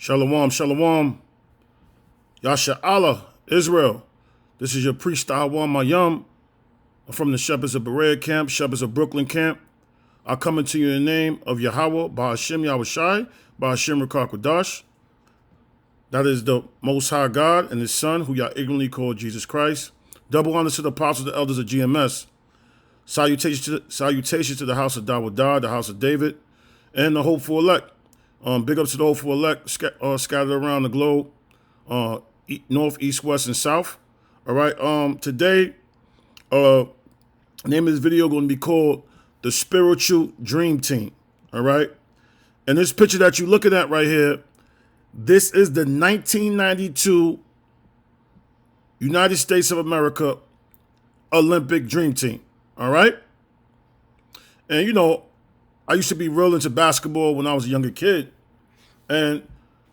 Shalom, shalom. Yasha Allah, Israel. This is your priest, Awam Mayam. I'm from the Shepherds of Berea camp, Shepherds of Brooklyn camp. I come into you in the name of Yahweh, Ba'ashem Yahushai, Ba'ashem Rakakwadash. That is the Most High God and His Son, who y'all ignorantly call Jesus Christ. Double honor to the apostles, the elders of GMS. Salutations to the house of Dawadah, the house of David, and the hopeful elect. Big ups to the hopeful elect scattered around the globe, north, east, west, and south. All right. Today, name of this video going to be called The Spiritual Dream Team. All right. And this picture that you're looking at right here, this is the 1992 United States of America Olympic Dream Team. All right. And, you know, I used to be real into basketball when I was a younger kid. And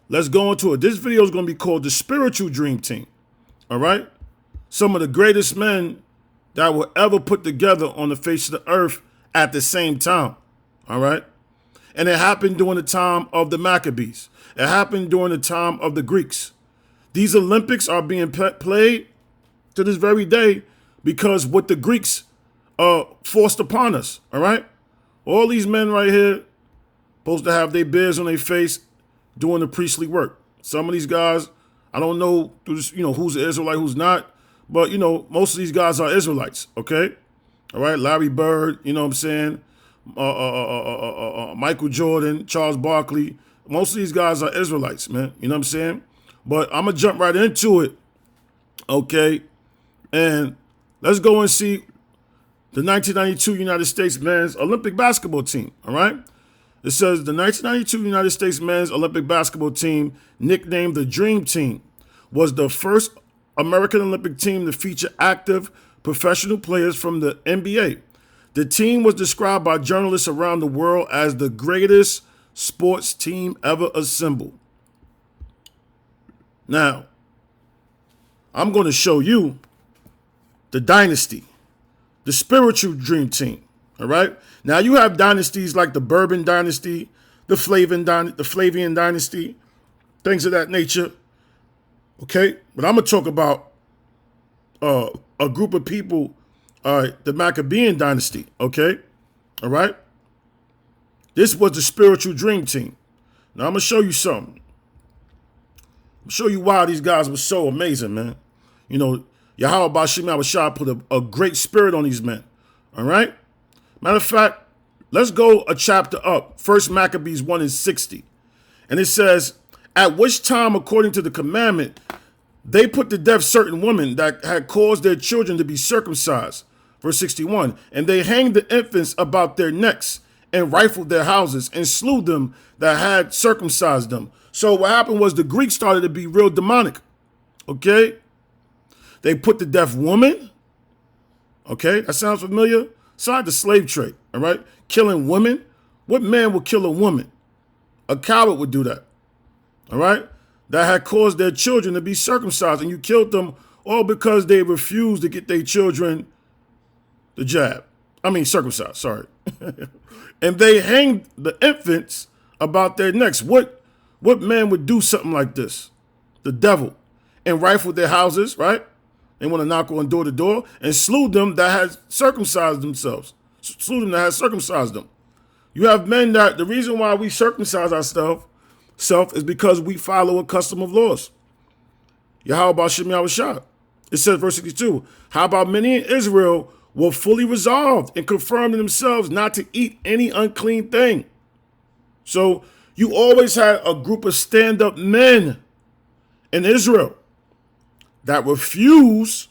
let's go into it. This video is going to be called The Spiritual Dream Team. All right. Some of the greatest men that were ever put together on the face of the earth at the same time. All right. And it happened during the time of the Maccabees. It happened during the time of the Greeks. These Olympics are being played to this very day because what the Greeks forced upon us. All right. All these men right here supposed to have their beards on their face doing the priestly work. Some of these guys, I don't know, who's an Israelite, who's not. But, most of these guys are Israelites, okay? All right, Larry Bird, you know what I'm saying? Michael Jordan, Charles Barkley. Most of these guys are Israelites, man. You know what I'm saying? But I'm going to jump right into it, okay? And let's go and see the 1992 United States men's Olympic basketball team, all right? It says the 1992 United States men's Olympic basketball team, nicknamed the Dream Team, was the first American Olympic team to feature active professional players from the NBA. The team was described by journalists around the world as the greatest sports team ever assembled. Now, I'm going to show you the dynasty. The spiritual dream team, all right? Now, you have dynasties like the Bourbon dynasty, the Flavian dynasty, things of that nature, okay? But I'm going to talk about a group of people, the Maccabean dynasty, okay? All right? This was the spiritual dream team. Now, I'm going to show you something. I'm going to show you why these guys were so amazing, man. Yahweh Ba'ashem Yahushua put a great spirit on these men. All right? Matter of fact, let's go a chapter up. First Maccabees 1:60. And it says, at which time, according to the commandment, they put to death certain women that had caused their children to be circumcised. Verse 61. And they hanged the infants about their necks and rifled their houses and slew them that had circumcised them. So what happened was the Greeks started to be real demonic. Okay? They put to death women. Okay, that sounds familiar? Side the slave trade, all right? Killing women. What man would kill a woman? A coward would do that, all right? That had caused their children to be circumcised, and you killed them all because they refused to get their children circumcised, sorry. And they hanged the infants about their necks. What man would do something like this? The devil. And rifled their houses, right? They want to knock on door to door and slew them that had circumcised themselves. Slew them that had circumcised them. You have men that the reason why we circumcise ourselves is because we follow a custom of laws. Yahweh Ba'ashem Yahushua. It says, verse 62, how about many in Israel were fully resolved and confirmed in themselves not to eat any unclean thing. So you always had a group of stand-up men in Israel that refuse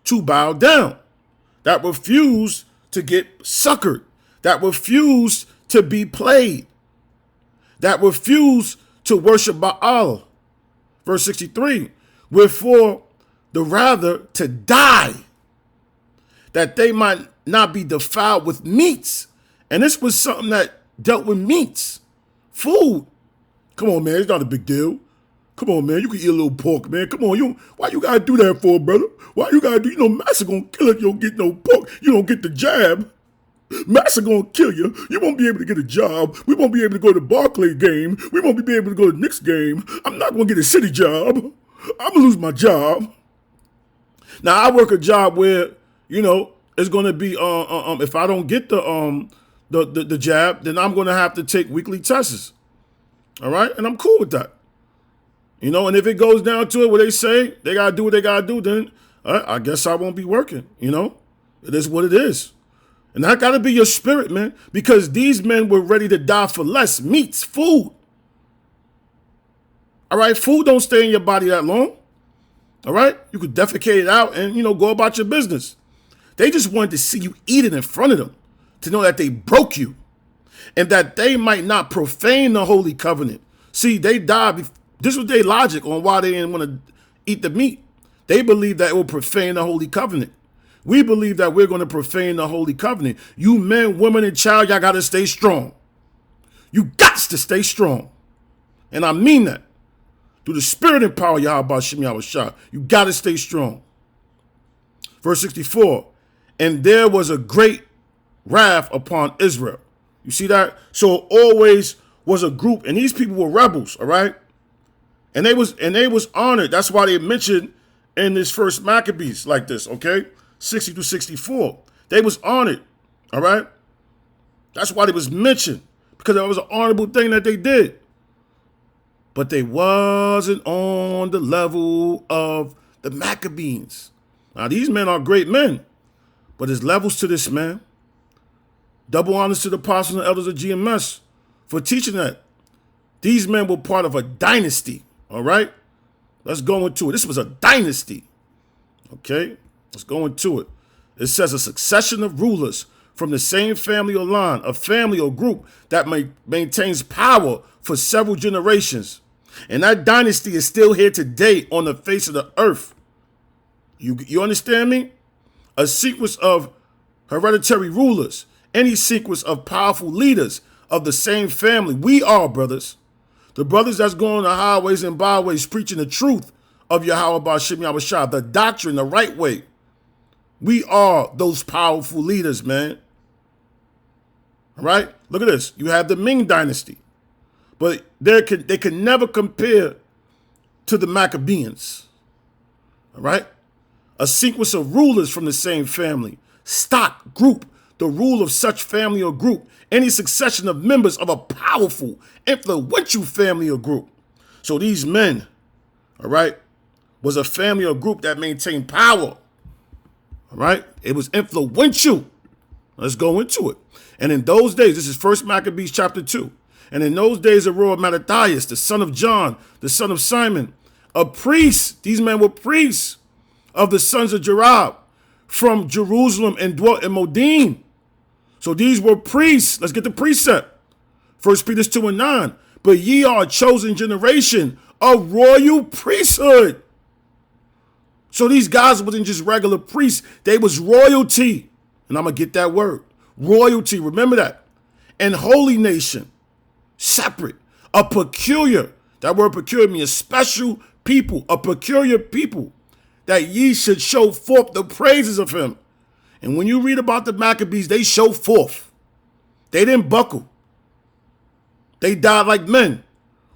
to bow down, that refuse to get suckered, that refuse to be played, that refuse to worship Baal. Verse 63, wherefore the rather to die, that they might not be defiled with meats. And this was something that dealt with meats, food. Come on, man, it's not a big deal. Come on, man. You can eat a little pork, man. Come on. Why you gotta do that for, brother? Why you gotta do? Master gonna kill it. You don't get no pork. You don't get the jab. Massa gonna kill you. You won't be able to get a job. We won't be able to go to the Barclay game. We won't be able to go to the Knicks game. I'm not gonna get a city job. I'm gonna lose my job. Now I work a job where, it's gonna be if I don't get the jab, then I'm gonna have to take weekly tests. All right, and I'm cool with that. And if it goes down to it where they say they gotta do what they gotta do, then I guess I won't be working. It is what it is. And that got to be your spirit, man, because these men were ready to die for less. Meats, food. All right, food don't stay in your body that long. All right, you could defecate it out and, go about your business. They just wanted to see you eat it in front of them, to know that they broke you and that they might not profane the holy covenant. See, they died. This was their logic on why they didn't want to eat the meat. They believed that it would profane the holy covenant. We believe that we're going to profane the holy covenant. You men, women, and child, y'all got to stay strong. You got to stay strong. And I mean that. Through the spirit and power of Yahweh Hashem Yahushua, you got to stay strong. Verse 64, and there was a great wrath upon Israel. You see that? So always was a group, and these people were rebels, all right? And they was honored. That's why they mentioned in this first Maccabees like this, okay? 60 to 64. They was honored. All right. That's why it was mentioned, because it was an honorable thing that they did. But they wasn't on the level of the Maccabees. Now, these men are great men, but there's levels to this, man. Double honors to the apostles and elders of GMS for teaching that. These men were part of a dynasty. All right. Let's go into it. This was a dynasty. Okay. Let's go into it. It says a succession of rulers from the same family or line, a family or group that maintains power for several generations. And that dynasty is still here today on the face of the earth. You understand me? A sequence of hereditary rulers, any sequence of powerful leaders of the same family. We are brothers. The brothers that's going to highways and byways preaching the truth of Yahweh Ba'ashem Yahushua, the doctrine, the right way. We are those powerful leaders, man. All right? Look at this. You have the Ming dynasty. But they can never compare to the Maccabees. All right? A sequence of rulers from the same family. Stock, group, the rule of such family or group. Any succession of members of a powerful, influential family or group. So these men, all right, was a family or group that maintained power. All right. It was influential. Let's go into it. And in those days, this is 1 Maccabees chapter 2. And in those days, Aror Mattathias, the son of John, the son of Simon, a priest. These men were priests of the sons of Jerab from Jerusalem and dwelt in Modin. So these were priests. Let's get the precept. 1 Peter 2 and 9. But ye are a chosen generation, a royal priesthood. So these guys wasn't just regular priests. They was royalty. And I'm going to get that word. Royalty. Remember that. And holy nation. Separate. A peculiar. That word peculiar means a special people. A peculiar people. That ye should show forth the praises of him. And when you read about the Maccabees, they show forth. They didn't buckle. They died like men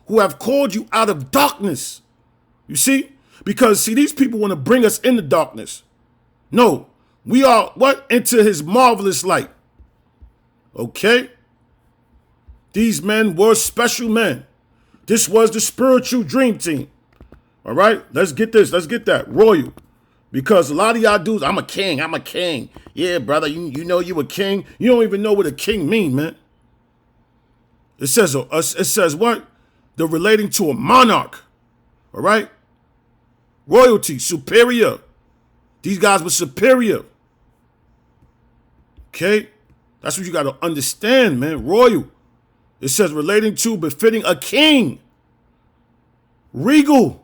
who have called you out of darkness. You see? Because, see, these people want to bring us into darkness. No, we are what? Into his marvelous light. Okay? These men were special men. This was the spiritual dream team. All right? Let's get this. Let's get that. Royal. Because a lot of y'all dudes, I'm a king. I'm a king. Yeah, brother, you know you a king. You don't even know what a king mean, man. It says what? They're relating to a monarch. All right? Royalty, superior. These guys were superior. Okay? That's what you got to understand, man. Royal. It says relating to, befitting a king. Regal.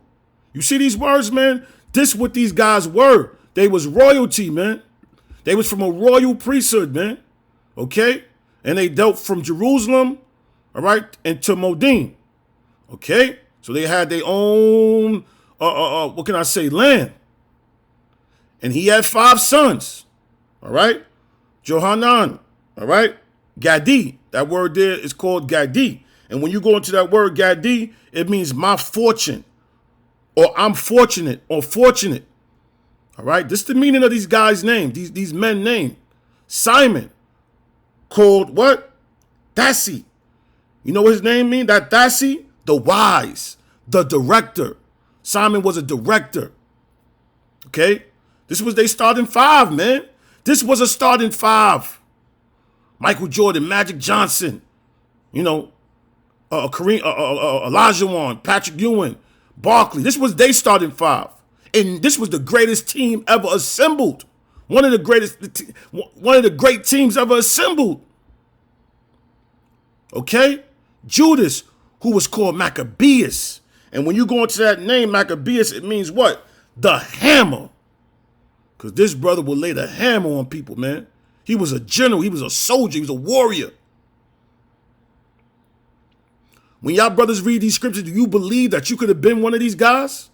You see these words, man? This what these guys were. They was royalty, man. They was from a royal priesthood, man. Okay? And they dealt from Jerusalem, all right, into Modin. Okay? So they had their own, what can I say, land. And he had 5 sons, all right? Johanan, All right? Gadi. That word there is called Gadi. And when you go into that word Gadi, it means my fortune, or I'm fortunate, or fortunate. All right? This is the meaning of these guys' names, these men named. Simon, called what? Thassi. You know what his name means? That Thassi? The wise, the director. Simon was a director. Okay? This was they starting five, man. This was a starting five. Michael Jordan, Magic Johnson, you know, Kareem, Olajuwon, Patrick Ewing, Barkley. This was they starting five. And this was the greatest team ever assembled. One of the great teams ever assembled. Okay? Judas, who was called Maccabeus. And when you go into that name, Maccabeus, it means what? The hammer. Because this brother will lay the hammer on people, man. He was a general. He was a soldier. He was a warrior. When y'all brothers read these scriptures, do you believe that you could have been one of these guys?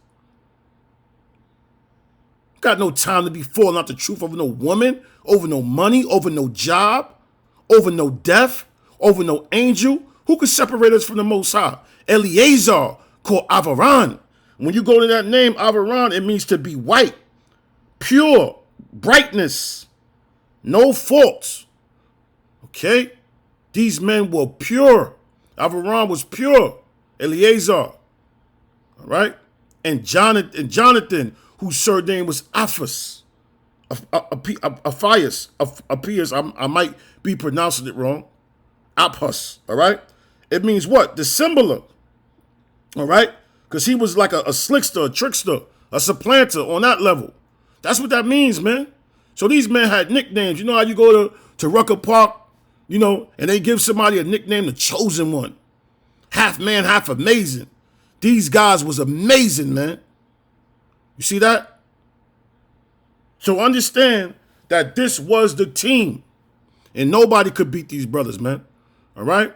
Got no time to be falling out the truth over no woman, over no money, over no job, over no death, over no angel. Who could separate us from the Most High? Eleazar, called Avaran. When you go to that name, Avaran, it means to be white, pure, brightness, no faults. Okay? These men were pure. Avaran was pure. Eleazar. All right? And Jonathan, whose surname was Appius. I might be pronouncing it wrong. Appius. All right? It means what? Dissembler. All right? Because he was like a slickster, a trickster, a supplanter on that level. That's what that means, man. So these men had nicknames. You know how you go to Rucker Park, you know, and they give somebody a nickname, the chosen one. Half man, half amazing. These guys was amazing, man. You see that? So understand that this was the team. And nobody could beat these brothers, man. All right?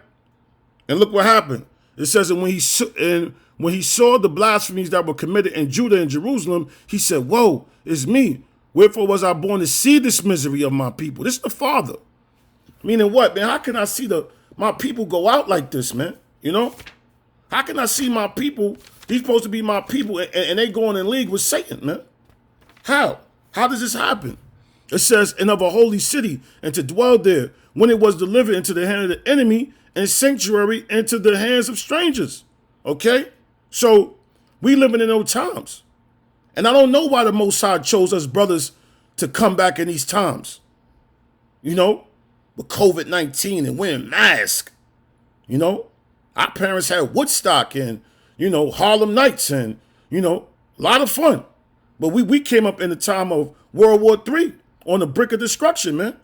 And look what happened. It says that when he saw the blasphemies that were committed in Judah and Jerusalem, he said, "Woe, it's me. Wherefore was I born to see this misery of my people?" This is the Father. Meaning what, man? How can I see my people go out like this, man? You know? How can I see my people, these supposed to be my people, and they going in league with Satan, man? How? How does this happen? It says, "And of a holy city, and to dwell there, when it was delivered into the hand of the enemy, and sanctuary into the hands of strangers." Okay? So, we living in those times. And I don't know why the Most High chose us brothers to come back in these times. You know? With COVID-19 and wearing masks. You know? Our parents had Woodstock and, you know, Harlem Nights and, you know, a lot of fun. But we came up in the time of World War III on the brink of destruction, man.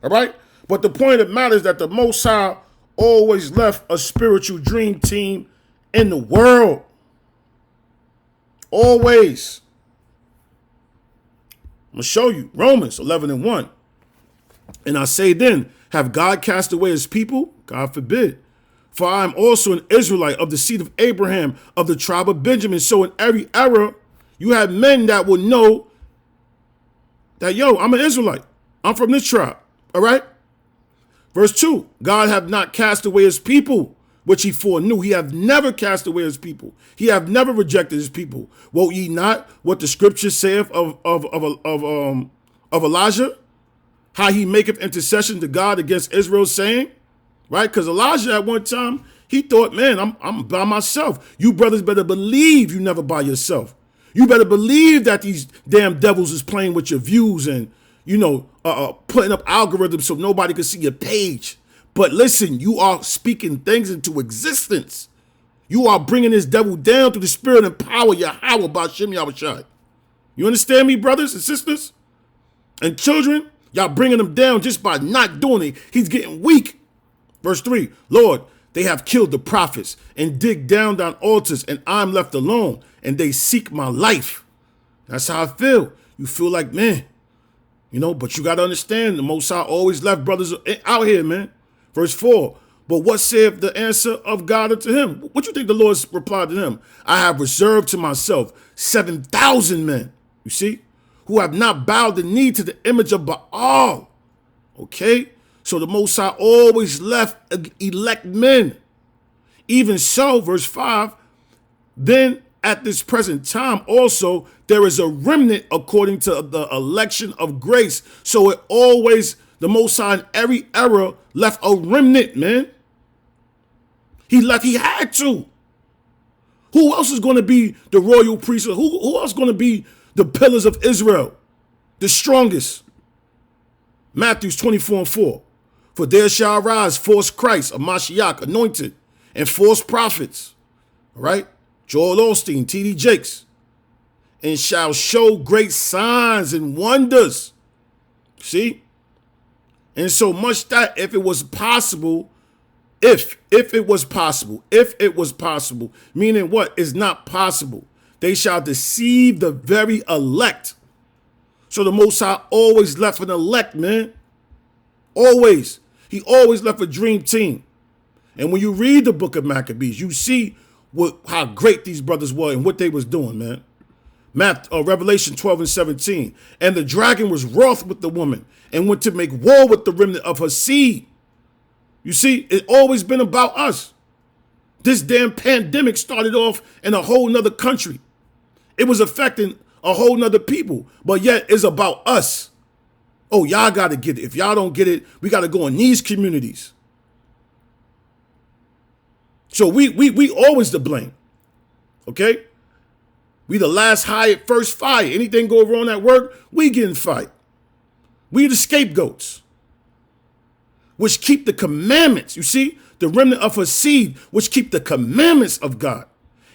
All right? But the point of the matter is that the Most High always left a spiritual dream team in the world. Always. I'm going to show you. Romans 11:1. "And I say then, have God cast away his people? God forbid. For I am also an Israelite of the seed of Abraham, of the tribe of Benjamin." So in every era, you have men that will know that, yo, I'm an Israelite. I'm from this tribe. All right? Verse 2, "God hath not cast away his people, which he foreknew." He hath never cast away his people. He hath never rejected his people. "Wot ye not what the scripture saith of Elijah? How he maketh intercession to God against Israel, saying," right? Because Elijah at one time, he thought, man, I'm by myself. You brothers better believe you never by yourself. You better believe that these damn devils is playing with your views and, you know, putting up algorithms so nobody can see your page. But listen, you are speaking things into existence. You are bringing this devil down through the spirit and power, Yahweh, Ba'ashem Yahushai. You understand me, brothers and sisters? And children, y'all bringing him down just by not doing it. He's getting weak. Verse 3, "Lord, they have killed the prophets and dig down altars, and I'm left alone, and they seek my life." That's how I feel. You feel like, man, you know, but you got to understand, the Most High always left brothers out here, man. Verse 4, "But what saith the answer of God unto him?" What you think the Lord replied to him? "I have reserved to myself 7,000 men," you see, "who have not bowed the knee to the image of Baal." Okay? So the Most High always left elect men. Even so, verse 5, then at this present time also there is a remnant according to the election of grace. So it always, the Most High in every era left a remnant, man. He had to. Who else is going to be the royal priesthood? Who else is going to be the pillars of Israel? The strongest. Matthew 24:4. For there shall arise false Christ, a Mashiach, anointed, and false prophets. All right? Joel Osteen, T.D. Jakes. And shall show great signs and wonders. See? And so much that if it was possible, if it was possible, meaning what is not possible, they shall deceive the very elect. So the Most High always left an elect, man. Always. He always left a dream team. And when you read the book of Maccabees, you see how great these brothers were and what they was doing, man. Revelation 12:17. And the dragon was wroth with the woman and went to make war with the remnant of her seed. You see, it's always been about us. This damn pandemic started off in a whole nother country. It was affecting a whole nother people, but yet it's about us. Oh, y'all got to get it. If y'all don't get it, we got to go in these communities. So we always to blame. Okay? We the last hired, first fire. Anything go wrong at work, we getting fired. We the scapegoats, which keep the commandments. You see, the remnant of her seed, which keep the commandments of God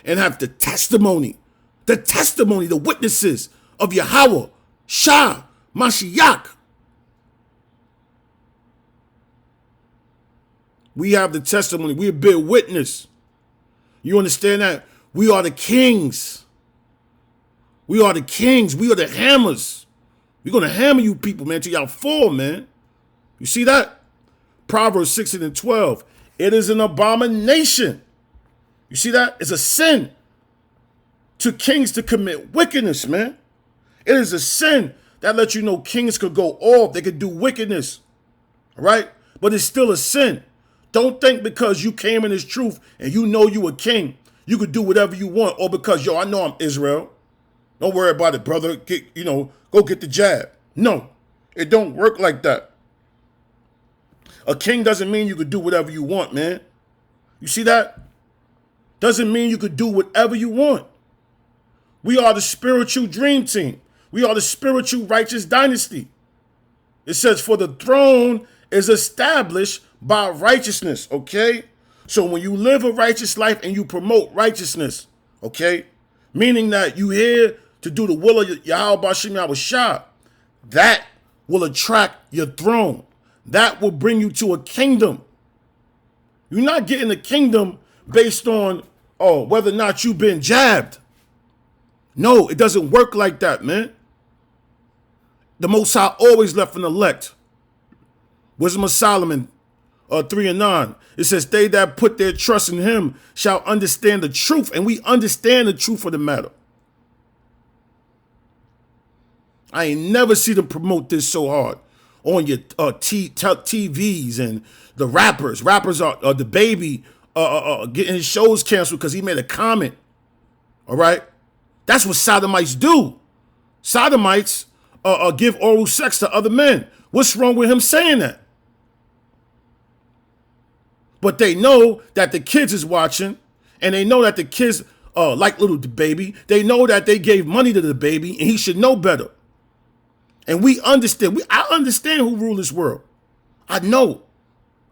and have the testimony, the witnesses of Yahweh, Shah, Mashiach. We have the testimony. We bear witness. You understand that? We are the kings. We are the kings. We are the hammers. We're going to hammer you people, man, till y'all fall, man. You see that? Proverbs 16:12. It is an abomination. You see that? It's a sin to kings to commit wickedness, man. It is a sin that lets you know kings could go off. They could do wickedness. All right? But it's still a sin. Don't think because you came in this truth and you know you a king, you could do whatever you want. Or because, I know I'm Israel. Don't worry about it, brother. Go get the jab. No, it don't work like that. A king doesn't mean you could do whatever you want, man. You see that? Doesn't mean you could do whatever you want. We are the spiritual dream team. We are the spiritual righteous dynasty. It says, for the throne is established by righteousness, okay? So when you live a righteous life and you promote righteousness, okay, meaning that you here to do the will of Yahweh Bashim Yahushua, that will attract your throne. That will bring you to a kingdom. You're not getting a kingdom based on, whether or not you've been jabbed. No, it doesn't work like that, man. The Most High always left an elect. Wisdom of Solomon 3:9. It says, they that put their trust in him shall understand the truth. And we understand the truth of the matter. I ain't never see them promote this so hard on your TVs and the rappers. Rappers are the baby getting his shows canceled because he made a comment. All right? That's what sodomites do. Sodomites give oral sex to other men. What's wrong with him saying that? But they know that the kids is watching, and they know that the kids like little baby. They know that they gave money to the baby, and he should know better. And we understand. I understand who rule this world. I know.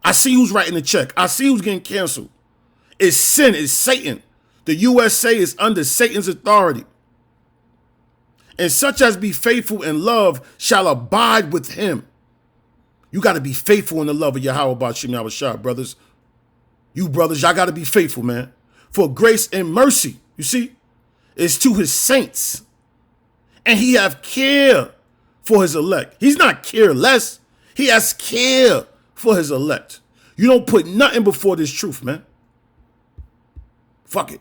I see who's writing the check. I see who's getting canceled. It's sin. It's Satan. The USA is under Satan's authority. And such as be faithful in love shall abide with him. You got to be faithful in the love of Yahweh Bashim Yahushua, brothers. You brothers, y'all got to be faithful, man. For grace and mercy, you see, is to his saints. And he have care for his elect. He's not careless. He has care for his elect. You don't put nothing before this truth, man. Fuck it.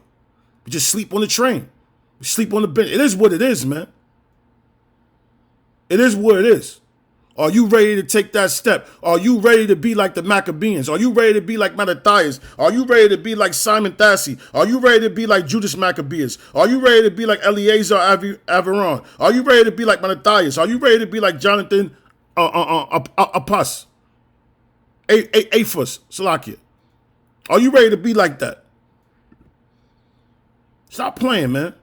You just sleep on the train. You sleep on the bench. It is what it is, man. It is what it is. Are you ready to take that step? Are you ready to be like the Maccabees? Are you ready to be like Mattathias? Are you ready to be like Simon Thassi? Are you ready to be like Judas Maccabeus? Are you ready to be like Eleazar Averon? Are you ready to be like Mattathias? Are you ready to be like Jonathan Apas? Aphus, Salakia? Are you ready to be like that? Stop playing, man.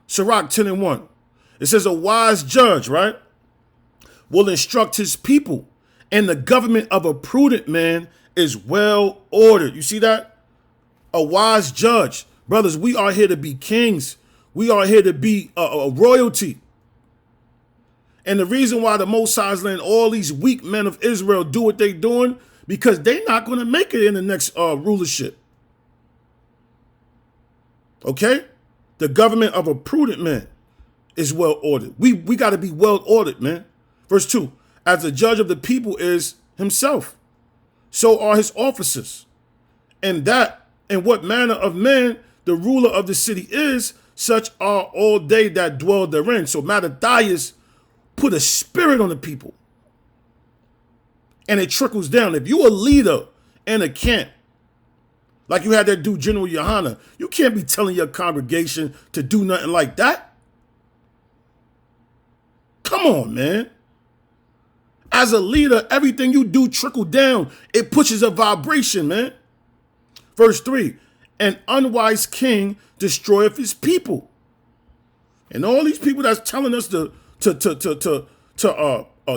Sirach 10:1. It says a wise judge, right, will instruct his people, and the government of a prudent man is well ordered. You see that? A wise judge. Brothers, we are here to be kings. We are here to be a royalty. And the reason why the Most High is letting all these weak men of Israel do what they're doing, because they're not going to make it in the next rulership. Okay? The government of a prudent man is well ordered. We got to be well ordered, man. Verse 2, as the judge of the people is himself, so are his officers. And what manner of man the ruler of the city is, such are all they that dwell therein. So Mattathias put a spirit on the people. And it trickles down. If you're a leader in a camp, like you had that dude, General Yohana, you can't be telling your congregation to do nothing like that. Come on, man. As a leader, everything you do trickle down. It pushes a vibration, man. Verse 3, an unwise king destroyeth his people. And all these people that's telling us to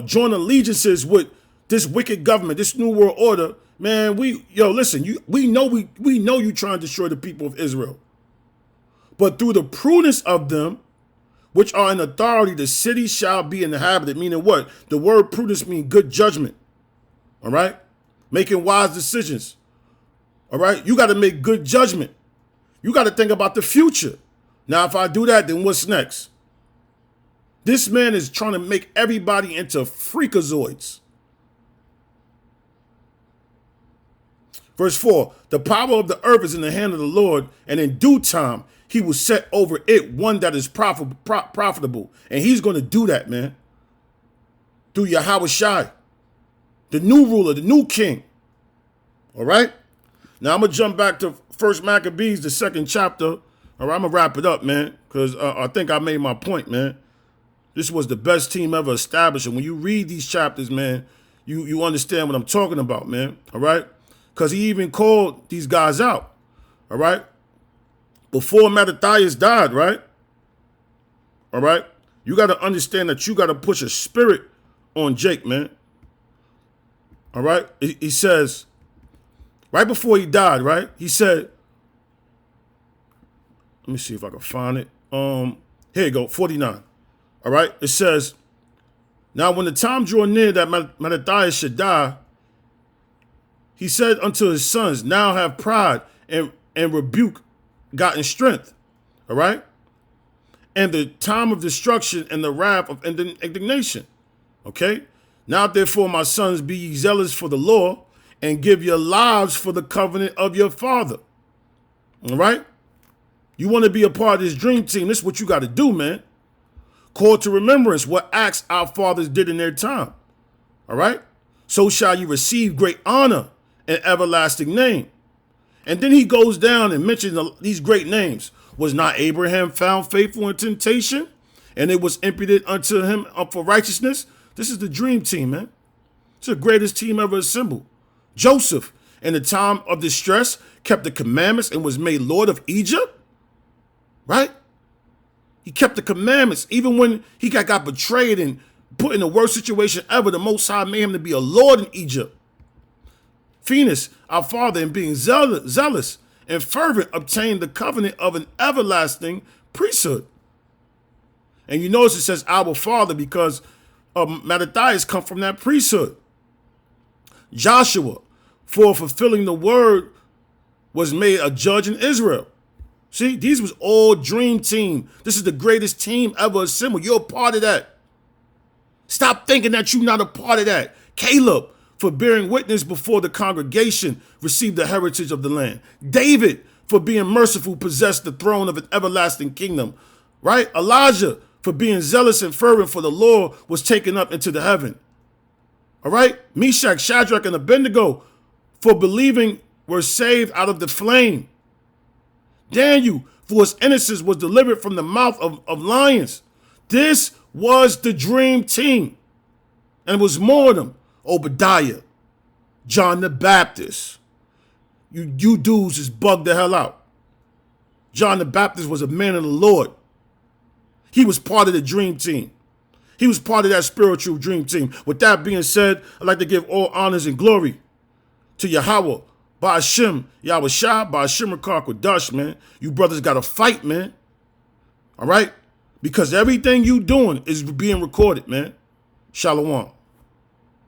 join allegiances with this wicked government, this new world order, man, we know you trying to destroy the people of Israel. But through the prudence of them, which are in authority, the city shall be inhabited. Meaning what? The word prudence means good judgment. All right? Making wise decisions. All right? You got to make good judgment. You got to think about the future. Now, if I do that, then what's next? This man is trying to make everybody into freakazoids. Verse 4, the power of the earth is in the hand of the Lord, and in due time he will set over it one that is profitable. And he's going to do that, man. Through Yahweh Shai, the new ruler, the new king. All right? Now I'm going to jump back to 1 Maccabees, the 2nd chapter. All right, I'm going to wrap it up, man, because I think I made my point, man. This was the best team ever established. And when you read these chapters, man, you understand what I'm talking about, man. All right? Because he even called these guys out. All right? Before Mattathias died, right? All right? You got to understand that you got to push a spirit on Jake, man. All right? He says, right before he died, right? He said, let me see if I can find it. Here you go, 49. All right? It says, now when the time drew near that Mattathias should die, he said unto his sons, now have pride and rebuke gotten strength. All right? And the time of destruction and the wrath of indignation. Okay? Now therefore, my sons, be ye zealous for the law and give your lives for the covenant of your father. All right? You want to be a part of this dream team, this is what you got to do, man. Call to remembrance what acts our fathers did in their time. All right? So shall you receive great honor and everlasting name. And then he goes down and mentions these great names. Was not Abraham found faithful in temptation, and it was imputed unto him for righteousness? This is the dream team, man. It's the greatest team ever assembled. Joseph, in the time of distress, kept the commandments and was made Lord of Egypt. Right? He kept the commandments. Even when he got betrayed and put in the worst situation ever, the Most High made him to be a Lord in Egypt. Phinehas, our father, in being zealous and fervent, obtained the covenant of an everlasting priesthood. And you notice it says our father because Mattathias come from that priesthood. Joshua, for fulfilling the word, was made a judge in Israel. See, these was all dream team. This is the greatest team ever assembled. You're a part of that. Stop thinking that you're not a part of that. Caleb, for bearing witness before the congregation, received the heritage of the land. David, for being merciful, possessed the throne of an everlasting kingdom. Right? Elijah, for being zealous and fervent for the Lord, was taken up into the heaven. All right? Meshach, Shadrach, and Abednego, for believing, were saved out of the flame. Daniel, for his innocence, was delivered from the mouth of lions. This was the dream team. And it was more of them. Obadiah, John the Baptist. You dudes is bugged the hell out. John the Baptist was a man of the Lord. He was part of the dream team. He was part of that spiritual dream team. With that being said, I'd like to give all honors and glory to Yahweh, Ba'ashem, Yahweh Shah, Ba'ashem Rakar Kodash, man. You brothers got to fight, man. All right? Because everything you doing is being recorded, man. Shalom.